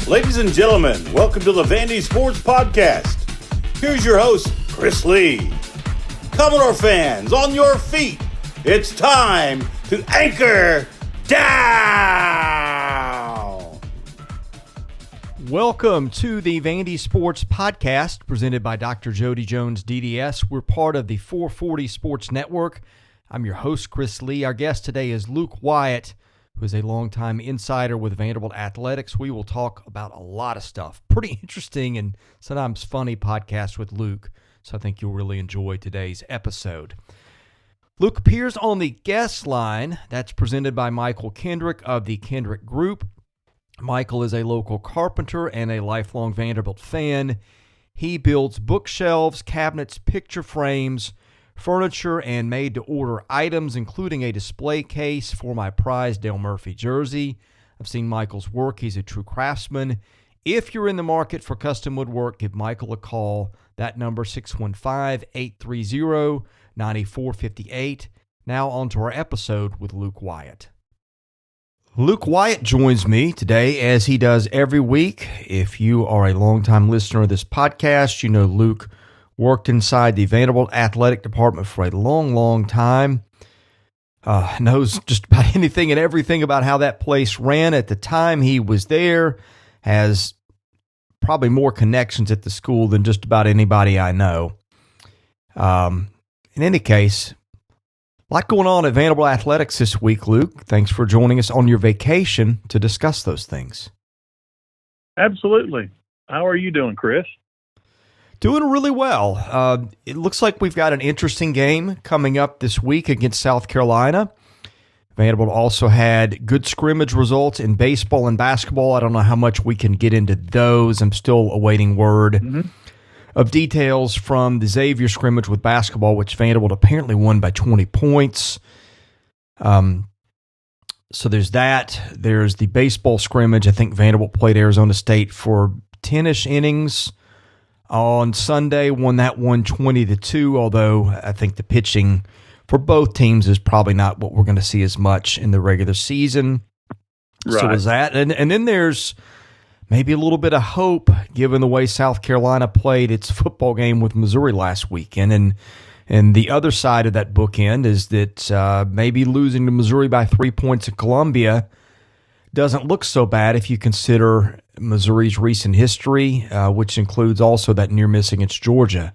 Ladies and gentlemen, welcome to the Vandy Sports Podcast. Here's your host, Chris Lee. Commodore fans, on your feet. It's time to anchor down. Welcome to the Vandy Sports Podcast, presented by Dr. Jody Jones, DDS. We're part of the 440 Sports Network. I'm your host, Chris Lee. Our guest today is Luke Wyatt, who is a longtime insider with Vanderbilt Athletics. We will talk about a lot of stuff. Pretty interesting and sometimes funny podcast with Luke, so I think you'll really enjoy today's episode. Luke appears on the guest line. That's presented by Michael Kendrick of the Kendrick Group. Michael is a local carpenter and a lifelong Vanderbilt fan. He builds bookshelves, cabinets, picture frames, furniture, and made-to-order items, including a display case for my prized Dale Murphy jersey. I've seen Michael's work. He's a true craftsman. If you're in the market for custom woodwork, give Michael a call. That number, 615-830-9458. Now on to our episode with Luke Wyatt. Luke Wyatt joins me today, as he does every week. If you are a longtime listener of this podcast, you know Luke worked inside the Vanderbilt Athletic Department for a long, long time. Knows just about anything and everything about how that place ran at the time he was there. Has probably more connections at the school than just about anybody I know. In any case, a lot going on at Vanderbilt Athletics this week, Luke. Thanks for joining us on your vacation to discuss those things. Absolutely. How are you doing, Chris? Doing really well. It looks like we've got an interesting game coming up this week against South Carolina. Vanderbilt also had good scrimmage results in baseball and basketball. I don't know how much we can get into those. I'm still awaiting word of details from the Xavier scrimmage with basketball, which Vanderbilt apparently won by 20 points. So there's that. There's the baseball scrimmage. I think Vanderbilt played Arizona State for 10-ish innings on Sunday, won that one 20-2, although I think the pitching for both teams is probably not what we're going to see as much in the regular season. Right. So there's that. And then there's maybe a little bit of hope given the way South Carolina played its football game with Missouri last weekend. And the other side of that bookend is that maybe losing to Missouri by 3 points at Columbia doesn't look so bad if you consider Missouri's recent history, which includes also that near miss against Georgia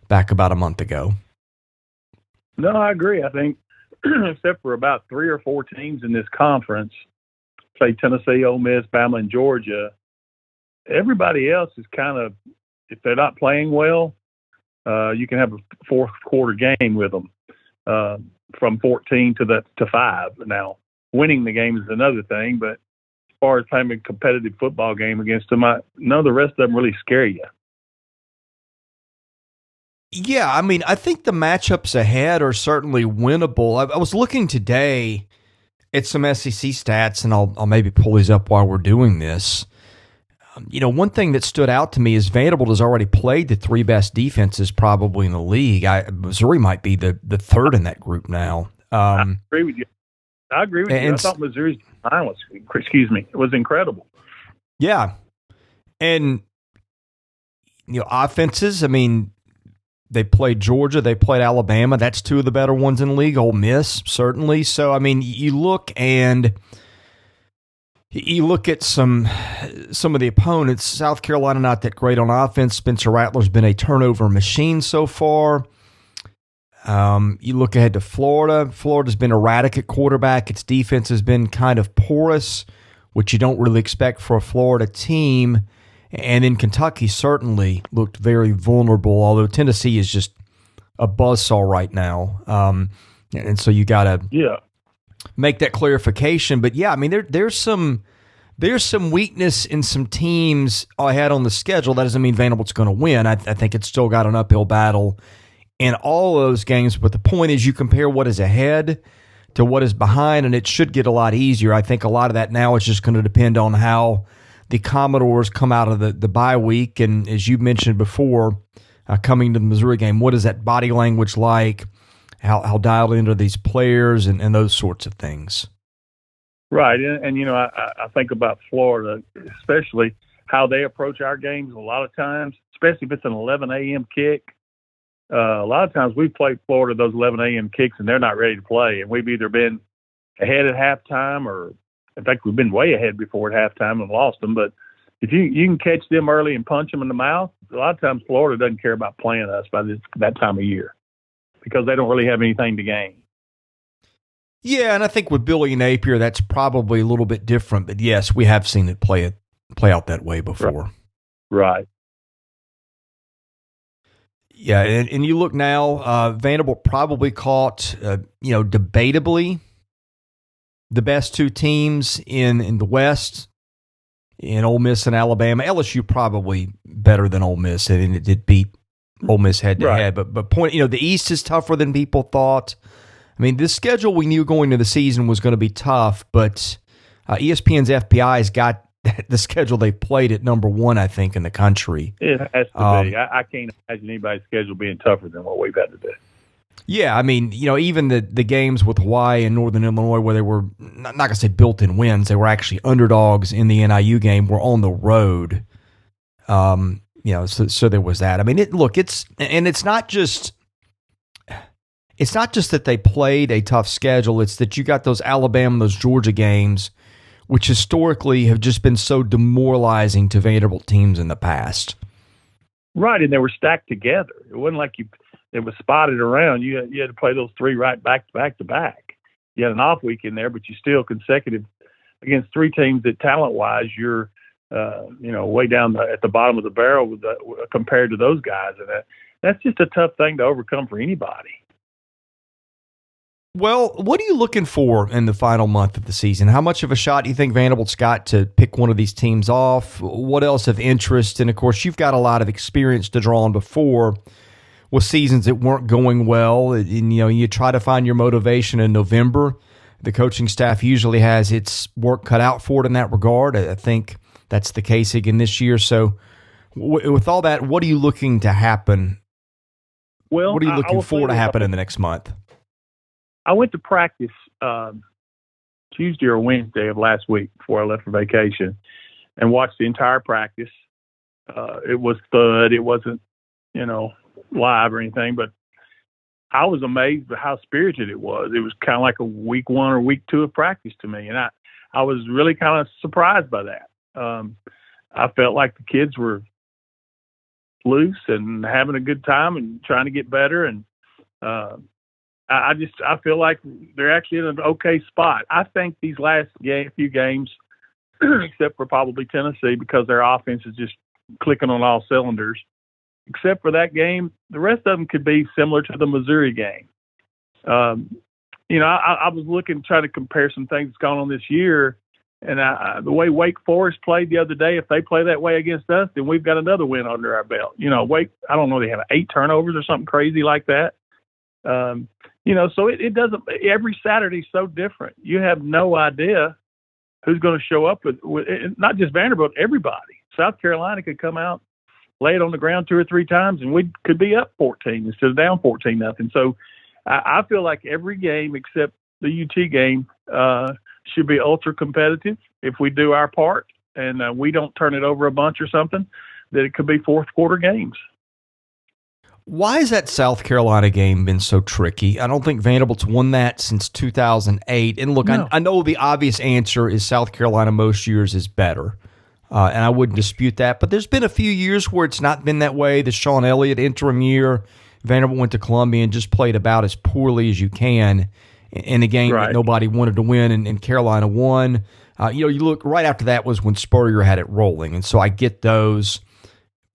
back about a month ago. No, I agree. I think except for about 3 or 4 teams in this conference, say Tennessee, Ole Miss, Bama, and Georgia, everybody else is kind of, if they're not playing well, you can have a fourth quarter game with them from 14 to 5. Now, winning the game is another thing, but as far as having a competitive football game against them, none of the rest of them really scare you. Yeah, I mean, I think the matchups ahead are certainly winnable. I was looking today at some SEC stats, and I'll maybe pull these up while we're doing this. One thing that stood out to me is Vanderbilt has already played the 3 best defenses probably in the league. Missouri might be the third in that group now. I agree with you. I thought Missouri's line was incredible. Yeah. And, offenses, I mean, they played Georgia, they played Alabama. That's 2 of the better ones in the league. Ole Miss, certainly. So, I mean, you look at some of the opponents. South Carolina not that great on offense. Spencer Rattler's been a turnover machine so far. You look ahead to Florida. Florida's been erratic at quarterback. Its defense has been kind of porous, which you don't really expect for a Florida team. And then Kentucky certainly looked very vulnerable, although Tennessee is just a buzzsaw right now. And so you got to make that clarification. But, yeah, I mean, there's some weakness in some teams ahead on the schedule. That doesn't mean Vanderbilt's going to win. I think it's still got an uphill battle in all those games. But the point is you compare what is ahead to what is behind, and it should get a lot easier. I think a lot of that now is just going to depend on how the Commodores come out of the bye week. And as you mentioned before, coming to the Missouri game, what is that body language like? How dialed into these players and those sorts of things? Right, and you know, I think about Florida, especially how they approach our games a lot of times, especially if it's an 11 a.m. kick. A lot of times we've played Florida those 11 a.m. kicks, and they're not ready to play, and we've either been ahead at halftime or, in fact, we've been way ahead before at halftime and lost them. But if you can catch them early and punch them in the mouth, a lot of times Florida doesn't care about playing us by that time of year because they don't really have anything to gain. Yeah, and I think with Billy Napier, that's probably a little bit different. But yes, we have seen it play out that way before. Right. Yeah, and you look now, Vanderbilt probably caught, debatably the best two teams in the West, in Ole Miss and Alabama. LSU probably better than Ole Miss, and it did beat Ole Miss head to head. But the East is tougher than people thought. I mean, this schedule we knew going into the season was going to be tough, but ESPN's FPI's got the schedule they played at number one, I think, in the country. It has to be. I can't imagine anybody's schedule being tougher than what we've had to do. Yeah, I mean, even the games with Hawaii and Northern Illinois where they were, not going to say built-in wins, they were actually underdogs in the NIU game, were on the road. So there was that. I mean, it's not just that they played a tough schedule, it's that you got those Alabama, those Georgia games, which historically have just been so demoralizing to Vanderbilt teams in the past. Right, and they were stacked together. It wasn't like it was spotted around. You had to play those three right back to back. You had an off week in there, but you still consecutive against three teams that talent-wise you're way down at the bottom of the barrel compared to those guys. And that's just a tough thing to overcome for anybody. Well, what are you looking for in the final month of the season? How much of a shot do you think Vanderbilt's got to pick one of these teams off? What else of interest? And, of course, you've got a lot of experience to draw on before with seasons that weren't going well. And, you try to find your motivation in November. The coaching staff usually has its work cut out for it in that regard. I think that's the case again this year. So with all that, what are you looking to happen? Well, what are you looking for to happen in the next month? I went to practice Tuesday or Wednesday of last week before I left for vacation and watched the entire practice. It was thud. It wasn't, live or anything, but I was amazed at how spirited it was. It was kind of like a week one or week two of practice to me. And I was really kind of surprised by that. I felt like the kids were loose and having a good time and trying to get better. And, I feel like they're actually in an okay spot. I think these last few games, except for probably Tennessee, because their offense is just clicking on all cylinders, except for that game, the rest of them could be similar to the Missouri game. I was trying to compare some things that's gone on this year, and the way Wake Forest played the other day, if they play that way against us, then we've got another win under our belt. Wake, I don't know, they have 8 turnovers or something crazy like that. So it doesn't. Every Saturday's so different. You have no idea who's going to show up with not just Vanderbilt, everybody. South Carolina could come out, lay it on the ground 2 or 3 times, and we could be up 14 instead of down 14-0. So I feel like every game except the UT game should be ultra competitive if we do our part and we don't turn it over a bunch or something. That it could be fourth quarter games. Why has that South Carolina game been so tricky? I don't think Vanderbilt's won that since 2008. And look, no. I know the obvious answer is South Carolina most years is better, and I wouldn't dispute that. But there's been a few years where it's not been that way. The Sean Elliott interim year, Vanderbilt went to Columbia and just played about as poorly as you can in a game that nobody wanted to win, and Carolina won. You look right after that was when Spurrier had it rolling, and so I get those.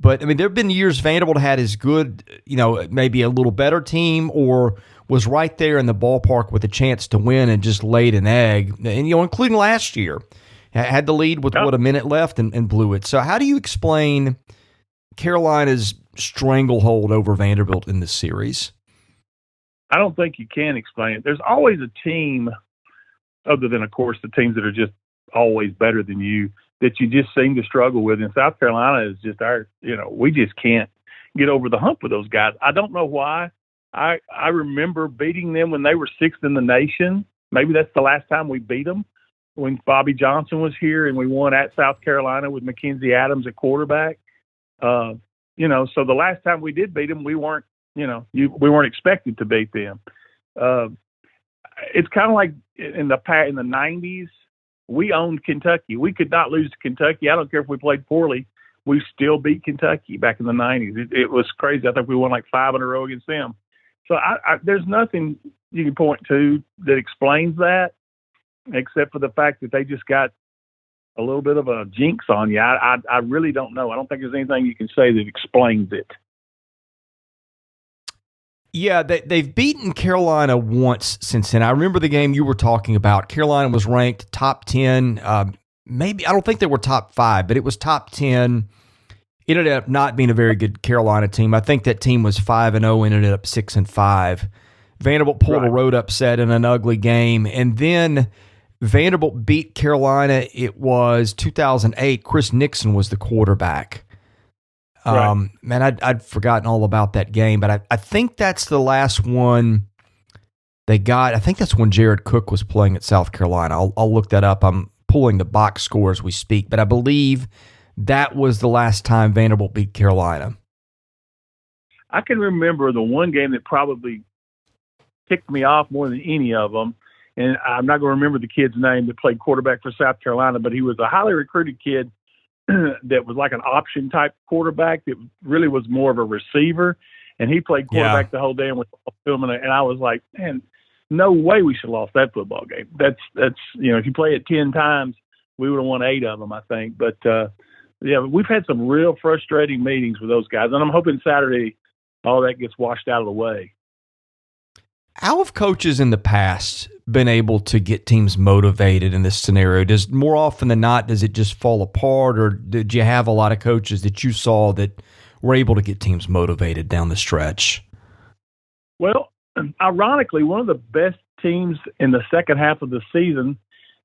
But, I mean, there have been years Vanderbilt had as good, maybe a little better team or was right there in the ballpark with a chance to win and just laid an egg. And, including last year, had the lead with, a minute left and blew it. So how do you explain Carolina's stranglehold over Vanderbilt in this series? I don't think you can explain it. There's always a team, other than, of course, the teams that are just always better than you, that you just seem to struggle with. And South Carolina is just we just can't get over the hump with those guys. I don't know why. I remember beating them when they were 6th in the nation. Maybe that's the last time we beat them. when Bobby Johnson was here, and we won at South Carolina with Mackenzie Adams at quarterback. So the last time we did beat them, we weren't expected to beat them. It's kind of like in the 90s, we owned Kentucky. We could not lose to Kentucky. I don't care if we played poorly. We still beat Kentucky back in the 90s. It was crazy. I think we won like 5 in a row against them. So there's nothing you can point to that explains that, except for the fact that they just got a little bit of a jinx on you. I really don't know. I don't think there's anything you can say that explains it. Yeah, they've beaten Carolina once since then. I remember the game you were talking about. Carolina was ranked top 10. Maybe, I don't think they were top 5, but it was top 10. It ended up not being a very good Carolina team. I think that team was 5-0 and ended up 6-5. Vanderbilt pulled a road upset in an ugly game, and then Vanderbilt beat Carolina. It was 2008. Chris Nixon was the quarterback. Man, I'd forgotten all about that game, but I think that's the last one they got. I think that's when Jared Cook was playing at South Carolina. I'll look that up. I'm pulling the box score as we speak, but I believe that was the last time Vanderbilt beat Carolina. I can remember the one game that probably ticked me off more than any of them, and I'm not going to remember the kid's name that played quarterback for South Carolina, but he was a highly recruited kid that was like an option type quarterback that really was more of a receiver, and he played quarterback the whole day and was filming it. And I was like, man, no way we should have lost that football game. That's if you play it 10 times, we would have won 8 of them, I think. But we've had some real frustrating meetings with those guys, and I'm hoping Saturday all that gets washed out of the way. How have coaches in the past been able to get teams motivated in this scenario? Does more often than not, does it just fall apart, or did you have a lot of coaches that you saw that were able to get teams motivated down the stretch? Well, ironically, one of the best teams in the second half of the season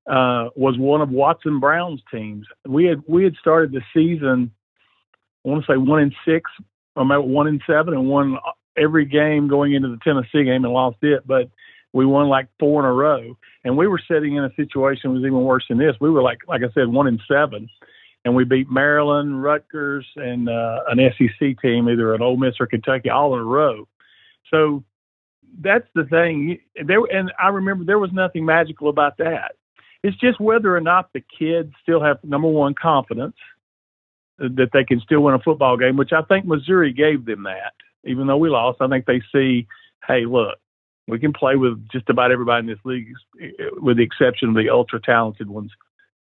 was one of Watson Brown's teams. We had started the season, I want to say 1-6, or maybe 1-7, and won every game going into the Tennessee game and lost it, but we won like 4 in a row. And we were sitting in a situation that was even worse than this. We were like I said, 1-7, and we beat Maryland, Rutgers, and an SEC team, either an Ole Miss or Kentucky, all in a row. So that's the thing. And I remember there was nothing magical about that. It's just whether or not the kids still have, number one, confidence that they can still win a football game, which I think Missouri gave them that. Even though we lost, I think they see, hey, look, we can play with just about everybody in this league, with the exception of the ultra-talented ones.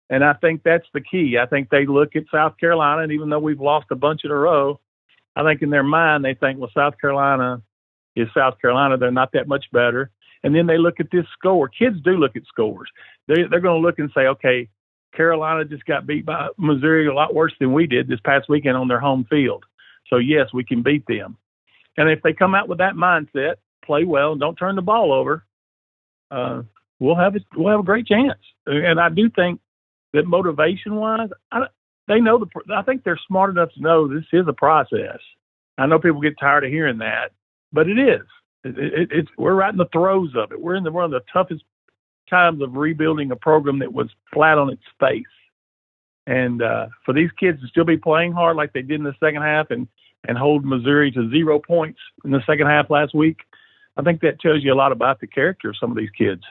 And I think that's the key. I think they look at South Carolina, and even though we've lost a bunch in a row, I think in their mind they think, well, South Carolina is South Carolina. They're not that much better. And then they look at this score. Kids do look at scores. They're going to look and say, okay, Carolina just got beat by Missouri a lot worse than we did this past weekend on their home field. So, yes, we can beat them. And if they come out with that mindset, play well, don't turn the ball over, we'll have a great chance. And I do think that motivation-wise, I think they're smart enough to know this is a process. I know people get tired of hearing that, but it is. We're right in the throes of it. We're in one of the toughest times of rebuilding a program that was flat on its face. And for these kids to still be playing hard like they did in the second half and hold Missouri to 0 points in the second half last week, I think that tells you a lot about the character of some of these kids.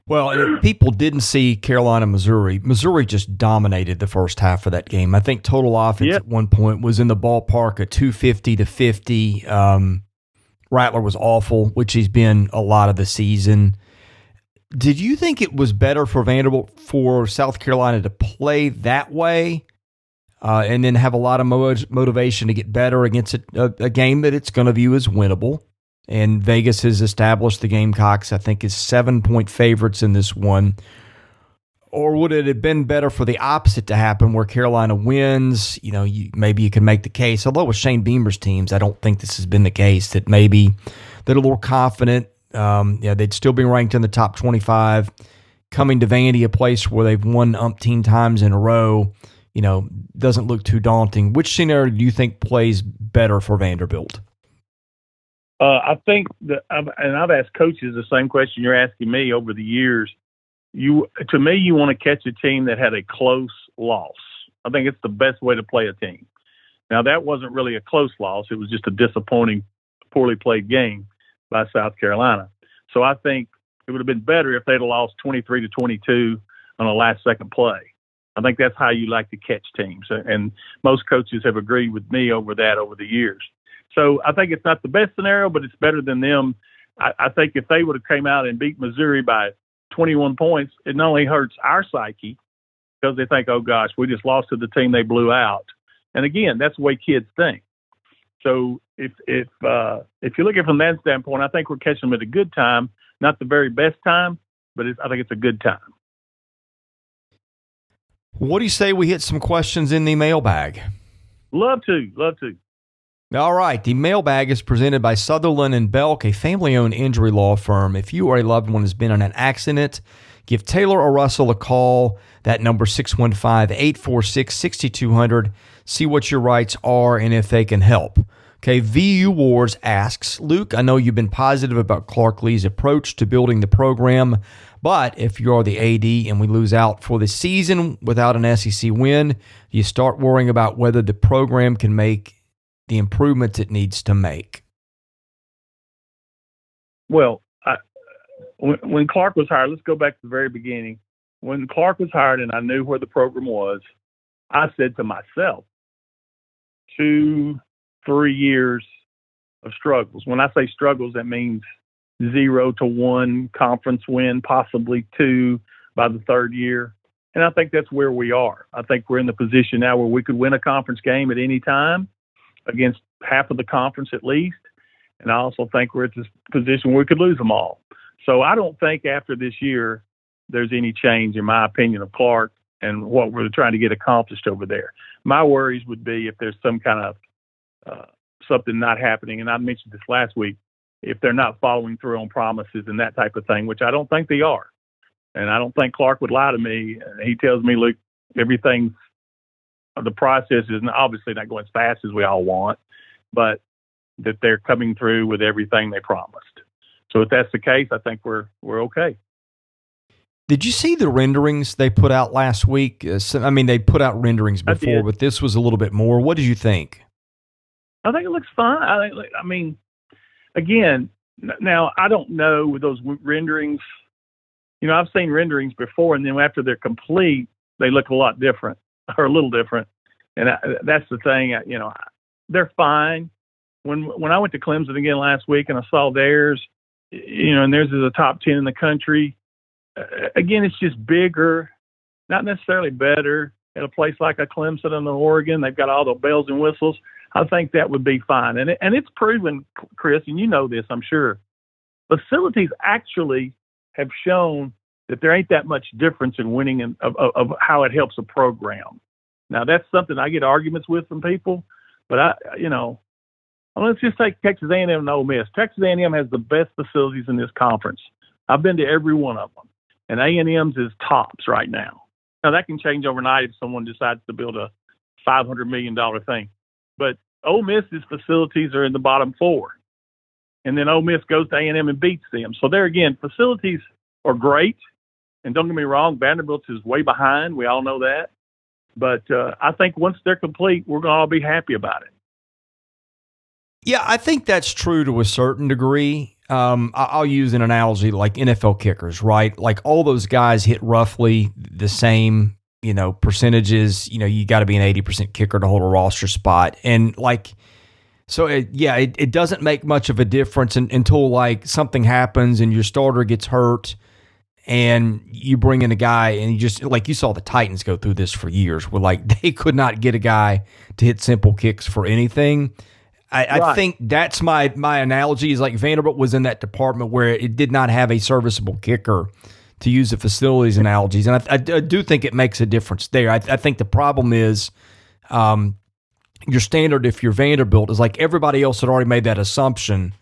Well, if people didn't see Carolina, Missouri just dominated the first half of that game. I think total offense at one point was in the ballpark of 250-50. Rattler was awful, which he's been a lot of the season. Did you think it was better for Vanderbilt for South Carolina to play that way and then have a lot of motivation to get better against a game that it's going to view as winnable? And Vegas has established the Gamecocks, I think, as 7-point favorites in this one. Or would it have been better for the opposite to happen, where Carolina wins? Maybe you can make the case. Although with Shane Beamer's teams, I don't think this has been the case. That maybe they're a little confident. They'd still be ranked in the top 25. Coming to Vandy, a place where they've won umpteen times in a row, doesn't look too daunting. Which scenario do you think plays better for Vanderbilt? I think I've asked coaches the same question you're asking me over the years. to me, you want to catch a team that had a close loss. I think it's the best way to play a team. Now, that wasn't really a close loss. It was just a disappointing, poorly played game by South Carolina. So I think it would have been better if they'd have lost 23-22 on a last-second play. I think that's how you like to catch teams. And most coaches have agreed with me over that over the years. So I think it's not the best scenario, but it's better than them. I think if they would have came out and beat Missouri by 21 points, it not only hurts our psyche because they think, oh, gosh, we just lost to the team they blew out. And, again, that's the way kids think. So if you look at it from that standpoint, I think we're catching them at a good time, not the very best time, but I think it's a good time. What do you say we hit some questions in the mailbag? Love to. All right. The mailbag is presented by Sutherland and Belk, a family-owned injury law firm. If you or a loved one has been in an accident, give Taylor or Russell a call. That number 615-846-6200. See what your rights are and if they can help. Okay, VU Wars asks, Luke, I know you've been positive about Clark Lee's approach to building the program, but if you're the AD and we lose out for the season without an SEC win, you start worrying about whether the program can make the improvements it needs to make. Well, when Clark was hired, let's go back to the very beginning. When Clark was hired and I knew where the program was, I said to myself, 2-3 years of struggles. When I say struggles, that means 0 to 1 conference win, possibly 2 by the third year. And I think that's where we are. I think we're in the position now where we could win a conference game at any time against half of the conference at least. And I also think we're at this position where we could lose them all. So I don't think after this year there's any change, in my opinion, of Clark and what we're trying to get accomplished over there. My worries would be if there's some kind of something not happening, and I mentioned this last week, if they're not following through on promises and that type of thing, which I don't think they are. And I don't think Clark would lie to me. He tells me, Luke, everything, the process is obviously not going as fast as we all want, but that they're coming through with everything they promised. So if that's the case, I think we're okay. Did you see the renderings they put out last week? I mean, they put out renderings before, but this was a little bit more. What did you think? I think it looks fine. I mean, again, now I don't know with those renderings. You know, I've seen renderings before, and then after they're complete, they look a lot different or a little different. And that's the thing. You know, they're fine. When I went to Clemson again last week and I saw theirs, you know, and theirs is a top 10 in the country. Again, it's just bigger, not necessarily better. At a place like a Clemson and Oregon, they've got all the bells and whistles. I think that would be fine. And it's proven, Chris, and you know this, I'm sure, facilities actually have shown that there ain't that much difference in winning of how it helps a program. Now, that's something I get arguments with from people, but let's just take Texas A&M and Ole Miss. Texas A&M has the best facilities in this conference. I've been to every one of them, and A&M's is tops right now. Now, that can change overnight if someone decides to build a $500 million thing. But Ole Miss's facilities are in the bottom 4. And then Ole Miss goes to A&M and beats them. So there again, facilities are great. And don't get me wrong, Vanderbilt is way behind. We all know that. But I think once they're complete, we're going to all be happy about it. Yeah, I think that's true to a certain degree. I'll use an analogy like NFL kickers, right? Like all those guys hit roughly the same, percentages. You got to be an 80% kicker to hold a roster spot. And it doesn't make much of a difference until like something happens and your starter gets hurt and you bring in a guy and you just, like you saw the Titans go through this for years where like they could not get a guy to hit simple kicks for anything. I think that's my analogy is like Vanderbilt was in that department where it did not have a serviceable kicker, to use the facilities analogies. And I do think it makes a difference there. I think the problem is your standard, if you're Vanderbilt, is like everybody else had already made that assumption,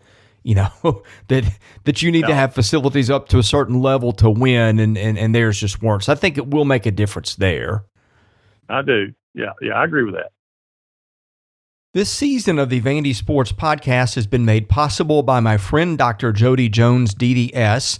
that you need to have facilities up to a certain level to win, and theirs just weren't. So I think it will make a difference there. I do. Yeah, I agree with that. This season of the Vandy Sports Podcast has been made possible by my friend Dr. Jody Jones, DDS.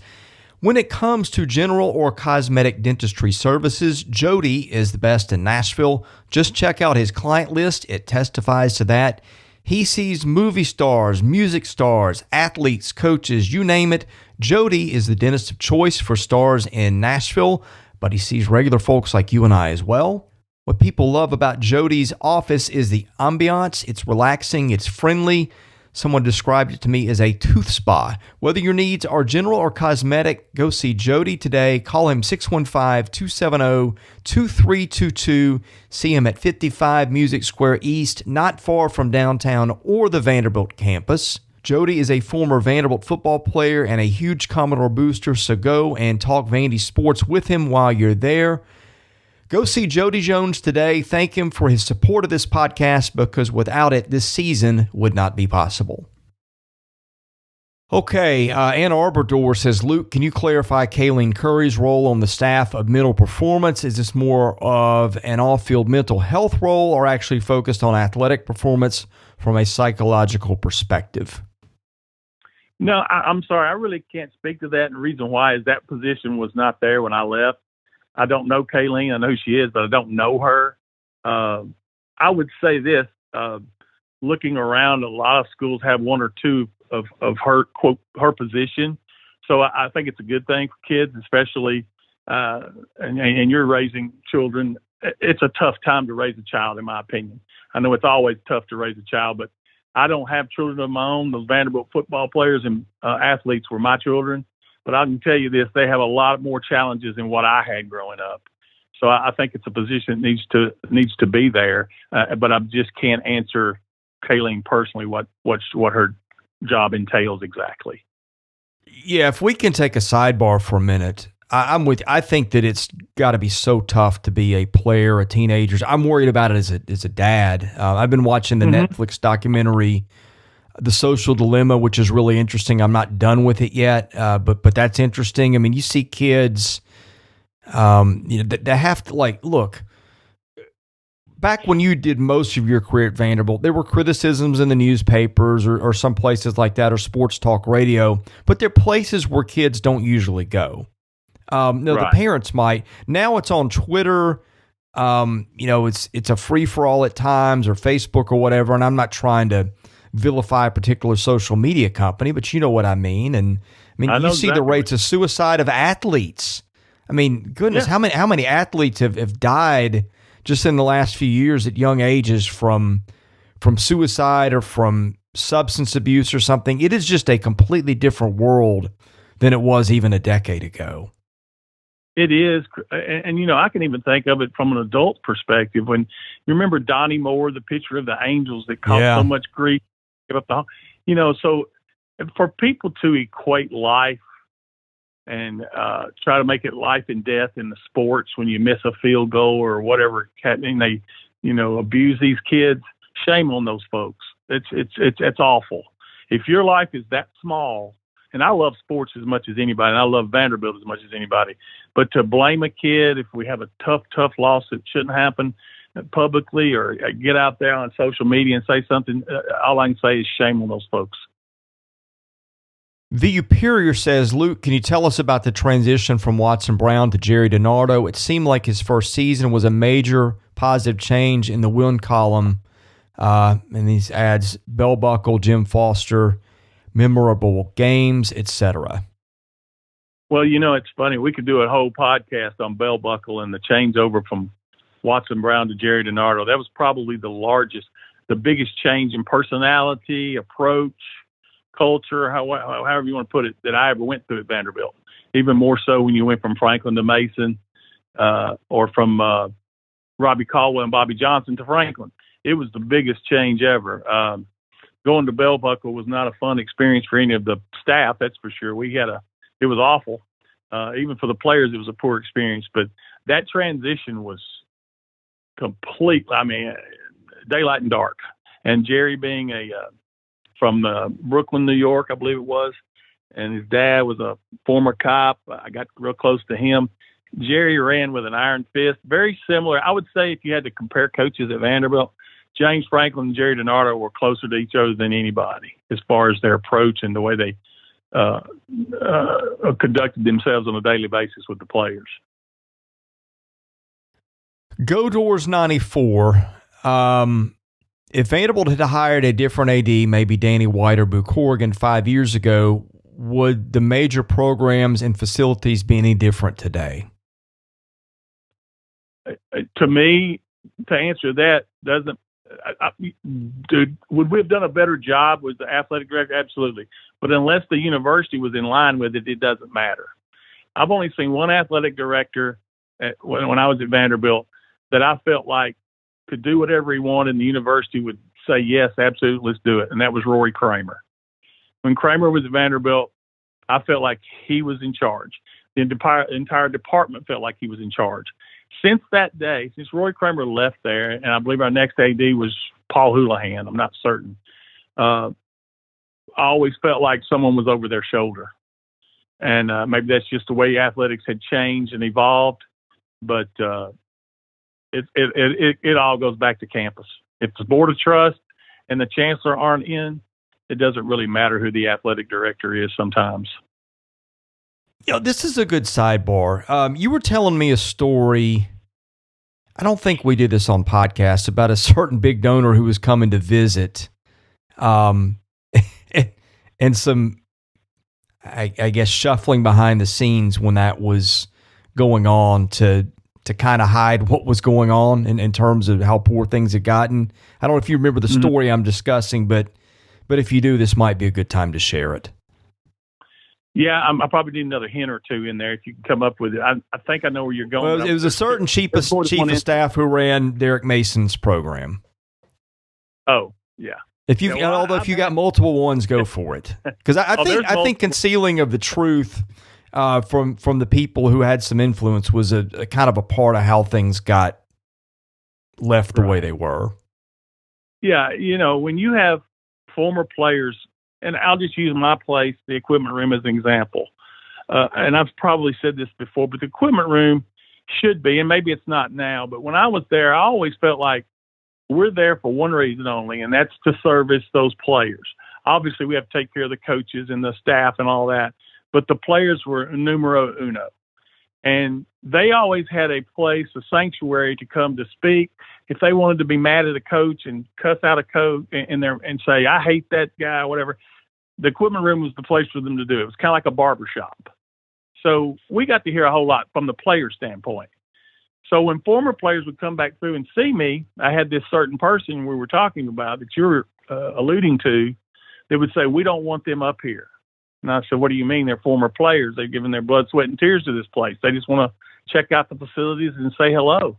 When it comes to general or cosmetic dentistry services, Jody is the best in Nashville. Just check out his client list. It testifies to that. He sees movie stars, music stars, athletes, coaches, you name it. Jody is the dentist of choice for stars in Nashville, but he sees regular folks like you and I as well. What people love about Jody's office is the ambiance. It's relaxing, it's friendly. Someone described it to me as a tooth spa. Whether your needs are general or cosmetic, go see Jody today. Call him 615-270-2322. See him at 55 Music Square East, not far from downtown or the Vanderbilt campus. Jody is a former Vanderbilt football player and a huge Commodore booster, so go and talk Vandy sports with him while you're there. Go see Jody Jones today. Thank him for his support of this podcast, because without it, this season would not be possible. Okay, Ann Arbor says, Luke, can you clarify Kayleen Curry's role on the staff of mental performance? Is this more of an off-field mental health role or actually focused on athletic performance from a psychological perspective? No, I'm sorry. I really can't speak to that. And the reason why is that position was not there when I left. I don't know Kayleen. I know who she is, but I don't know her. I would say this, looking around, a lot of schools have one or two of her, quote, her position. So I think it's a good thing for kids, especially, and you're raising children. It's a tough time to raise a child, in my opinion. I know it's always tough to raise a child, but I don't have children of my own. The Vanderbilt football players and athletes were my children. But I can tell you this, they have a lot more challenges than what I had growing up. So I think it's a position that needs to be there. But I just can't answer Kayleen personally what her job entails exactly. Yeah, if we can take a sidebar for a minute, I'm with you. I think that it's got to be so tough to be a player, a teenager. I'm worried about it as a dad. I've been watching the Netflix documentary, The Social Dilemma, which is really interesting. I'm not done with it yet, but that's interesting. I mean, you see kids, that have to, like, look, back when you did most of your career at Vanderbilt, there were criticisms in the newspapers or some places like that, or sports talk radio, but they're places where kids don't usually go. No, right. The parents might. Now it's on Twitter. It's a free for all at times, or Facebook or whatever. And I'm not trying to vilify a particular social media company, but you know what I mean. And I mean, you see the rates of suicide of athletes. I mean, goodness, yeah. How many athletes have died just in the last few years at young ages from suicide or from substance abuse or something? It is just a completely different world than it was even a decade ago. It is. And I can even think of it from an adult perspective. When you remember Donnie Moore, the pitcher of the Angels that caused so much grief, so for people to equate life and try to make it life and death in the sports when you miss a field goal or whatever, and they, abuse these kids, shame on those folks. It's awful. If your life is that small, and I love sports as much as anybody, and I love Vanderbilt as much as anybody, but to blame a kid if we have a tough loss that shouldn't happen publicly, or get out there on social media and say something, all I can say is shame on those folks. The Superior says, Luke, can you tell us about the transition from Watson Brown to Jerry DiNardo? It seemed like his first season was a major positive change in the win column. And these adds bell buckle, Jim Foster, memorable games, etc. Well, it's funny. We could do a whole podcast on bell buckle and the changeover from Watson Brown to Jerry DiNardo. That was probably the biggest change in personality, approach, culture, however you want to put it, that I ever went through at Vanderbilt. Even more so when you went from Franklin to Mason, or from Robbie Caldwell and Bobby Johnson to Franklin. It was the biggest change ever. Going to bell buckle was not a fun experience for any of the staff, that's for sure. It was awful. Even for the players, it was a poor experience. But that transition was complete. I mean, daylight and dark. And Jerry being from Brooklyn, New York, I believe it was, and his dad was a former cop. I got real close to him. Jerry ran with an iron fist, very similar. I would say if you had to compare coaches at Vanderbilt, James Franklin and Jerry DiNardo were closer to each other than anybody as far as their approach and the way they conducted themselves on a daily basis with the players. Go Doors 94. If Vanderbilt had hired a different AD, maybe Danny White or Boo Corrigan 5 years ago, would the major programs and facilities be any different today? To me, to answer that, would we have done a better job with the athletic director? Absolutely. But unless the university was in line with it, it doesn't matter. I've only seen one athletic director when I was at Vanderbilt that I felt like could do whatever he wanted, and the university would say, yes, absolutely, let's do it. And that was Rory Kramer. When Kramer was at Vanderbilt, I felt like he was in charge. The entire department felt like he was in charge. Since that day, since Roy Kramer left there, and I believe our next AD was Paul Houlihan, I'm not certain, I always felt like someone was over their shoulder. And maybe that's just the way athletics had changed and evolved. But it all goes back to campus. If the board of trust and the chancellor aren't in, it doesn't really matter who the athletic director is sometimes. This is a good sidebar. You were telling me a story. I don't think we did this on podcast about a certain big donor who was coming to visit, and some, I guess, shuffling behind the scenes when that was going on to kind of hide what was going on in terms of how poor things had gotten. I don't know if you remember the story I'm discussing, but if you do, this might be a good time to share it. Yeah, I probably need another hint or two in there if you can come up with it. I think I know where you're going. Well, it was a certain chief of staff who ran Derek Mason's program. Oh, yeah. If you got multiple ones, go for it. Because I think concealing of the truth from the people who had some influence was a kind of a part of how things got left the way they were. Yeah, when you have former players. And I'll just use my place, the equipment room, as an example. And I've probably said this before, but the equipment room should be, and maybe it's not now, but when I was there, I always felt like we're there for one reason only, and that's to service those players. Obviously, we have to take care of the coaches and the staff and all that, but the players were numero uno. And they always had a place, a sanctuary to come to speak. If they wanted to be mad at a coach and cuss out a coach and say, I hate that guy, whatever, the equipment room was the place for them to do it. It was kind of like a barbershop. So we got to hear a whole lot from the player standpoint. So when former players would come back through and see me, I had this certain person we were talking about that you were alluding to that would say, we don't want them up here. And I said, what do you mean? They're former players. They've given their blood, sweat, and tears to this place. They just want to check out the facilities and say hello.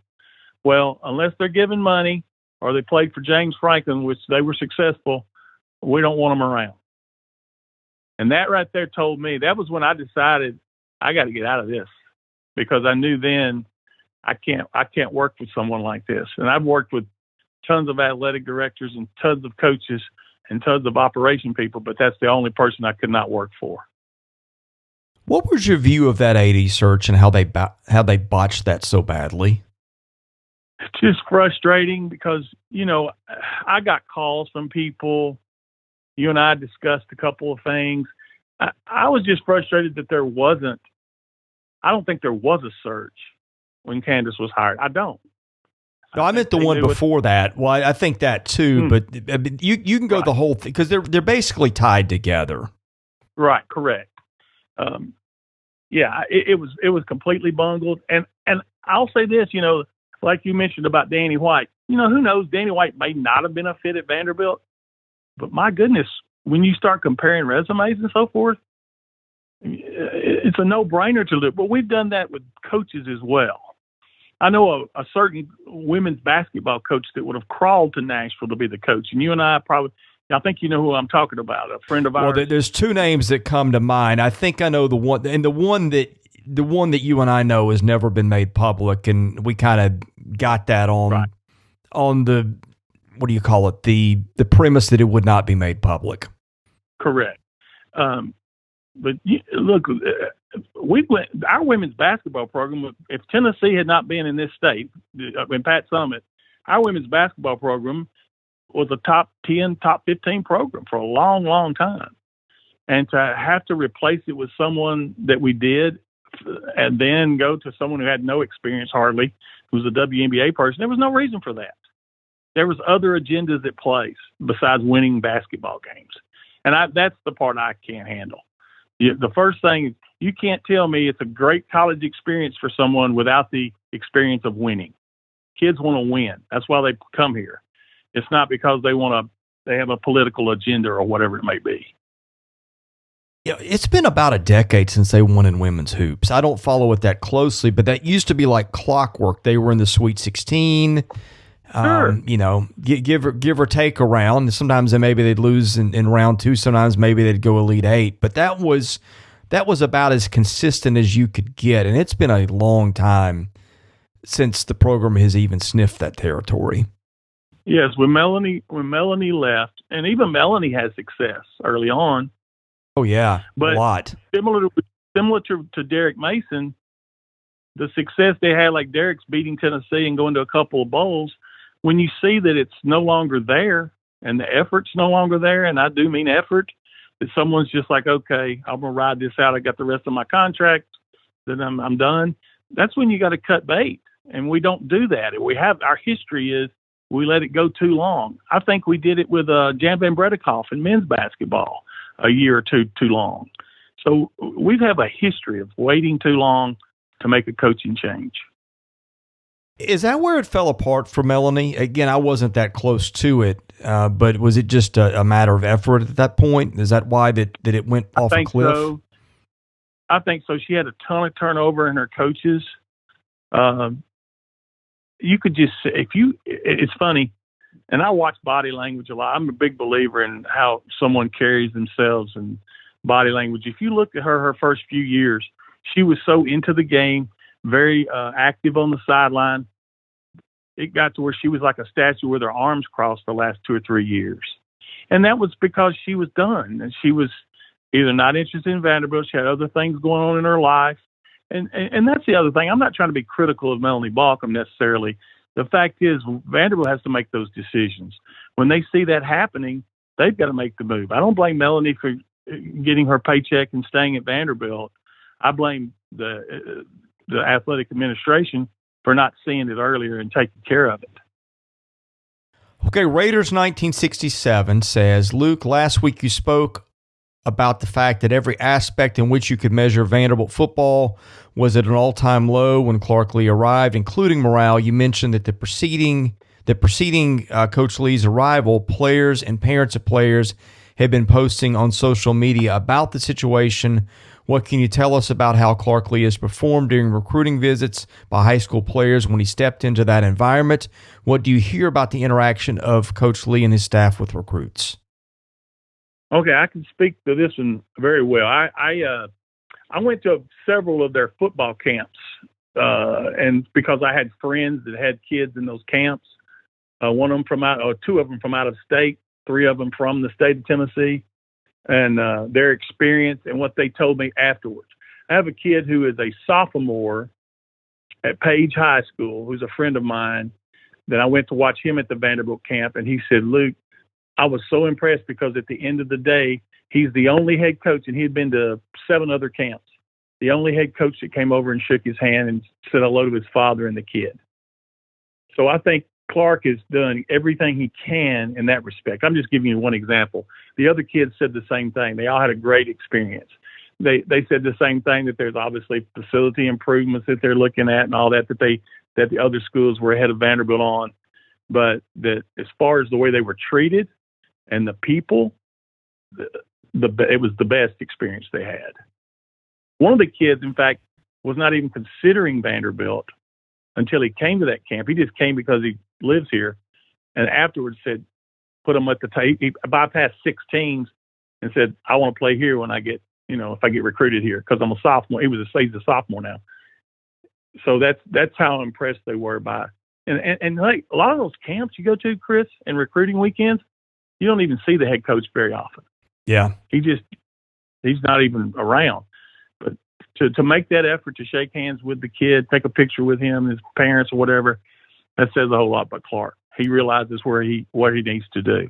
Well, unless they're giving money or they played for James Franklin, which they were successful, we don't want them around. And that right there told me, that was when I decided I got to get out of this, because I knew then I can't work with someone like this. And I've worked with tons of athletic directors and tons of coaches and tons of operation people, but that's the only person I could not work for. What was your view of that AD search and how they botched that so badly? It's just frustrating because, I got calls from people. You and I discussed a couple of things. I was just frustrated that I don't think there was a search when Candace was hired. I don't. No, I meant the one before that. Well, I think that too, but you can go the whole thing because they're basically tied together. Right, correct. It was completely bungled, and I'll say this, like you mentioned about Danny White. Who knows? Danny White may not have been a fit at Vanderbilt, but my goodness, when you start comparing resumes and so forth, it's a no-brainer to do it. But we've done that with coaches as well. I know a certain women's basketball coach that would have crawled to Nashville to be the coach. And you and I think you know who I'm talking about, a friend of ours. Well, there's two names that come to mind. I think I know the one, and the one that you and I know has never been made public, and we kind of got that on the, what do you call it, the premise that it would not be made public. Correct. But look, our women's basketball program, if Tennessee had not been in this state, in Pat Summitt, our women's basketball program was a top 10, top 15 program for a long, long time. And to have to replace it with someone that we did and then go to someone who had no experience hardly, who was a WNBA person, there was no reason for that. There was other agendas at play besides winning basketball games. And that's the part I can't handle. The first thing, you can't tell me it's a great college experience for someone without the experience of winning. Kids want to win. That's why they come here. It's not because they have a political agenda or whatever it may be. Yeah, it's been about a decade since they won in women's hoops. I don't follow it that closely, but that used to be like clockwork. They were in the Sweet 16. Sure. Give or take a round. Sometimes they'd lose in round 2. Sometimes maybe they'd go Elite 8. But that was about as consistent as you could get, and it's been a long time since the program has even sniffed that territory. Yes, when Melanie left, and even Melanie had success early on. Oh yeah, but a lot. Similar to Derek Mason, the success they had, like Derek's beating Tennessee and going to a couple of bowls. When you see that it's no longer there and the effort's no longer there, and I do mean effort, that someone's just like, okay, I'm gonna ride this out. I got the rest of my contract, then I'm done. That's when you got to cut bait, and we don't do that. Our history is we let it go too long. I think we did it with Jan Van Bredikoff in men's basketball a year or two too long. So we have a history of waiting too long to make a coaching change. Is that where it fell apart for Melanie? Again, I wasn't that close to it, but was it just a matter of effort at that point? Is that why that it went off a cliff? So. I think so. She had a ton of turnover in her coaches. You could just, it's funny, and I watch body language a lot. I'm a big believer in how someone carries themselves and body language. If you look at her first few years, she was so into the game, very active on the sideline. It got to where she was like a statue with her arms crossed the last 2 or 3 years. And that was because she was done. And she was either not interested in Vanderbilt. She had other things going on in her life. And that's the other thing. I'm not trying to be critical of Melanie Balcom necessarily. The fact is Vanderbilt has to make those decisions. When they see that happening, they've got to make the move. I don't blame Melanie for getting her paycheck and staying at Vanderbilt. I blame the athletic administration for not seeing it earlier and taking care of it. Okay, Raiders 1967 says, Luke, last week you spoke about the fact that every aspect in which you could measure Vanderbilt football was at an all-time low when Clark Lee arrived, including morale. You mentioned that the preceding Coach Lee's arrival, players and parents of players had been posting on social media about the situation. What can you tell us about how Clark Lee has performed during recruiting visits by high school players when he stepped into that environment? What do you hear about the interaction of Coach Lee and his staff with recruits? Okay, I can speak to this one very well. I went to several of their football camps, and because I had friends that had kids in those camps, two of them from out of state, 3 of them from the state of Tennessee, and their experience and what they told me afterwards. I have a kid who is a sophomore at Page High School, who's a friend of mine, that I went to watch him at the Vanderbilt camp, and he said, Luke, I was so impressed because at the end of the day, he's the only head coach, and he had been to 7 other camps, the only head coach that came over and shook his hand and said hello to his father and the kid. So I think Clark has done everything he can in that respect. I'm just giving you one example. The other kids said the same thing. They all had a great experience. They said the same thing, that there's obviously facility improvements that they're looking at and all that the other schools were ahead of Vanderbilt on. But that as far as the way they were treated and the people, it was the best experience they had. One of the kids, in fact, was not even considering Vanderbilt until he came to that camp. He just came because he lives here, and afterwards said, put him at the tape. He bypassed 6 teams and said, I want to play here when I get, if I get recruited here, because I'm a sophomore. He's a sophomore now. So that's how impressed they were by. And like a lot of those camps you go to, Chris, and recruiting weekends, you don't even see the head coach very often. Yeah. He's not even around. But to make that effort to shake hands with the kid, take a picture with him, his parents or whatever, that says a whole lot about Clark. He realizes what he needs to do.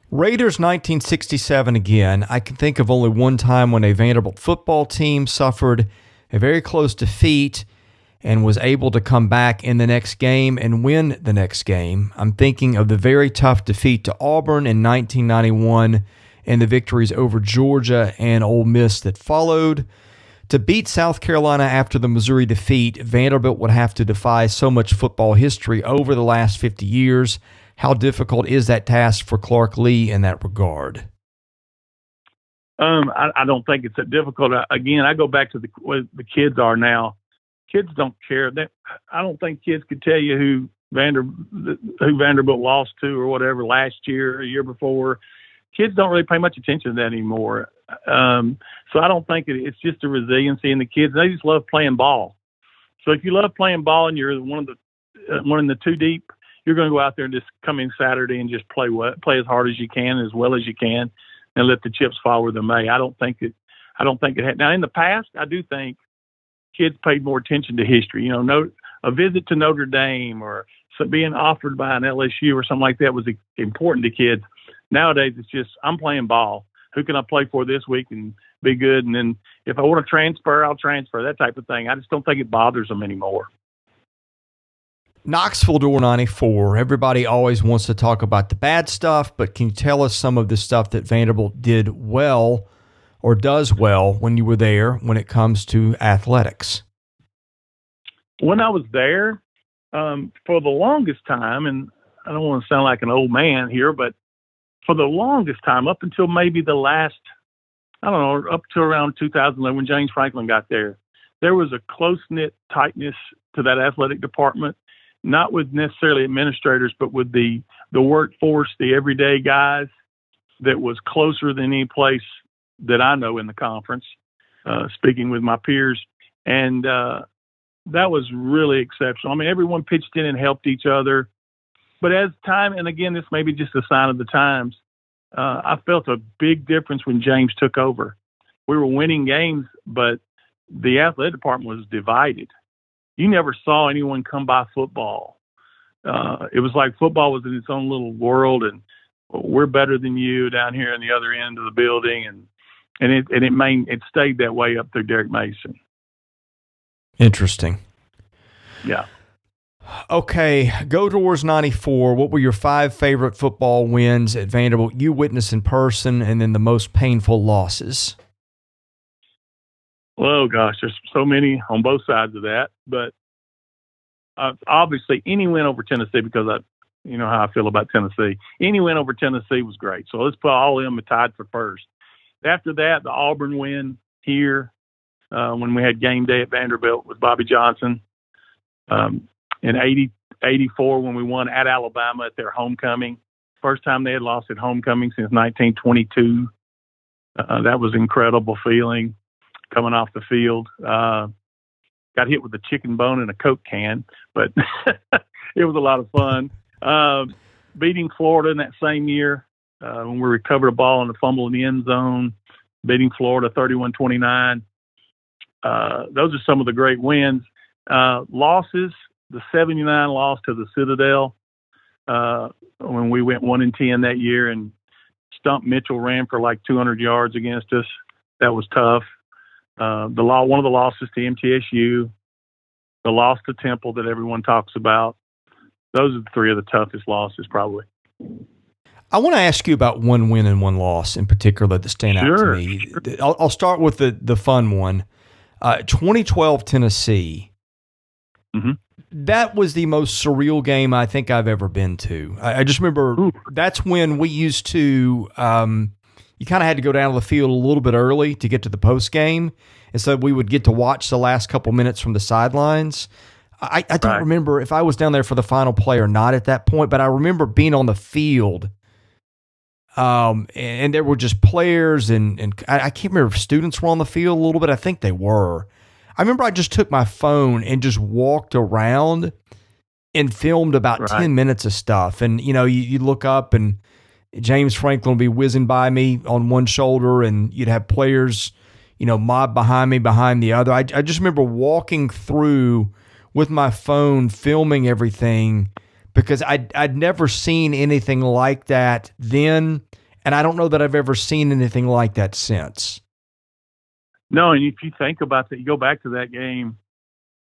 Raiders 1967 again. I can think of only one time when a Vanderbilt football team suffered a very close defeat and was able to come back in the next game and win the next game. I'm thinking of the very tough defeat to Auburn in 1991 and the victories over Georgia and Ole Miss that followed. To beat South Carolina after the Missouri defeat, Vanderbilt would have to defy so much football history over the last 50 years. How difficult is that task for Clark Lee in that regard? I don't think it's that difficult. Again, I go back to what the kids are now. Kids don't care. I don't think kids could tell you who Vanderbilt lost to or whatever last year or year before. Kids don't really pay much attention to that anymore. So I don't think it's just a resiliency in the kids. They just love playing ball. So if you love playing ball and you're one in the two deep, you're going to go out there and just come in Saturday and just play as hard as you can, as well as you can, and let the chips fall where they may. I don't think it had. Now in the past, I do think kids paid more attention to history. A visit to Notre Dame or being offered by an LSU or something like that was important to kids. Nowadays, it's just, I'm playing ball. Who can I play for this week and be good? And then if I want to transfer, I'll transfer, that type of thing. I just don't think it bothers them anymore. Knoxville Door 94. Everybody always wants to talk about the bad stuff, but can you tell us some of the stuff that Vanderbilt did well or does well when you were there when it comes to athletics? When I was there, for the longest time, and I don't want to sound like an old man here, but for the longest time, up until maybe the last, up to around 2011 when James Franklin got there was a close-knit tightness to that athletic department, not with necessarily administrators, but with the workforce, the everyday guys, that was closer than any place that I know in the conference, speaking with my peers. And that was really exceptional. I mean, everyone pitched in and helped each other. But as time, and again, this may be just a sign of the times, I felt a big difference when James took over. We were winning games, but the athletic department was divided. You never saw anyone come by football. It was like football was in its own little world, and we're better than you down here on the other end of the building, and it stayed that way up through Derek Mason. Interesting. Yeah. Okay, go towards 94. What were your 5 favorite football wins at Vanderbilt you witnessed in person, and then the most painful losses? Oh, gosh, there's so many on both sides of that. But obviously, any win over Tennessee, because you know how I feel about Tennessee. Any win over Tennessee was great. So let's put all of them tied for first. After that, the Auburn win here when we had game day at Vanderbilt with Bobby Johnson. In 84 when we won at Alabama at their homecoming. First time they had lost at homecoming since 1922. That was an incredible feeling coming off the field. Got hit with a chicken bone and a Coke can, but it was a lot of fun. Beating Florida in that same year when we recovered a ball and a fumble in the end zone, beating Florida 31-29. Those are some of the great wins. Losses, the 79 loss to the Citadel when we went 1-10 that year, and Stump Mitchell ran for like 200 yards against us. That was tough. One of the losses to MTSU, the loss to Temple that everyone talks about. Those are the 3 of the toughest losses, probably. I want to ask you about one win and one loss in particular that stand out to me. Sure. I'll start with the fun one. 2012 Tennessee. Mm-hmm. That was the most surreal game I think I've ever been to. I just remember that's when we used to, you kind of had to go down to the field a little bit early to get to the post game. And so we would get to watch the last couple minutes from the sidelines. I don't remember if I was down there for the final play or not at that point, but I remember being on the field. And there were just players and I can't remember if students were on the field a little bit. I think they were. I remember I just took my phone and just walked around and filmed about 10 minutes of stuff. And, you look up and James Franklin would be whizzing by me on one shoulder and you'd have players, mob behind me, behind the other. I just remember walking through with my phone, filming everything because I'd never seen anything like that then, and I don't know that I've ever seen anything like that since. No, and if you think about that, you go back to that game.